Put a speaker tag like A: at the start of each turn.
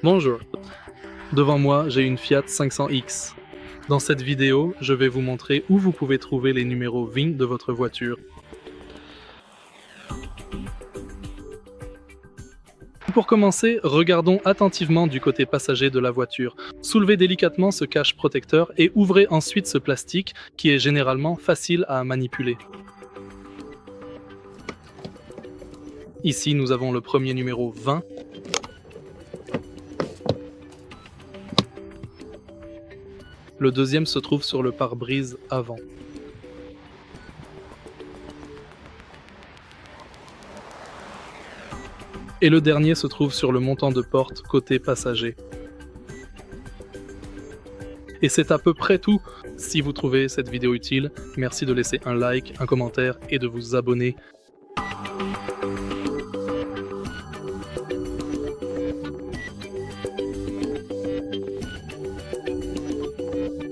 A: Bonjour, devant moi j'ai une Fiat 500X. Dans cette vidéo, je vais vous montrer où vous pouvez trouver les numéros VIN de votre voiture. Pour commencer, regardons attentivement du côté passager de la voiture. Soulevez délicatement ce cache-protecteur et ouvrez ensuite ce plastique qui est généralement facile à manipuler. Ici, nous avons le premier numéro 20. Le deuxième se trouve sur le pare-brise avant. Et le dernier se trouve sur le montant de porte côté passager. Et c'est à peu près tout. Si vous trouvez cette vidéo utile, merci de laisser un like, un commentaire et de vous abonner.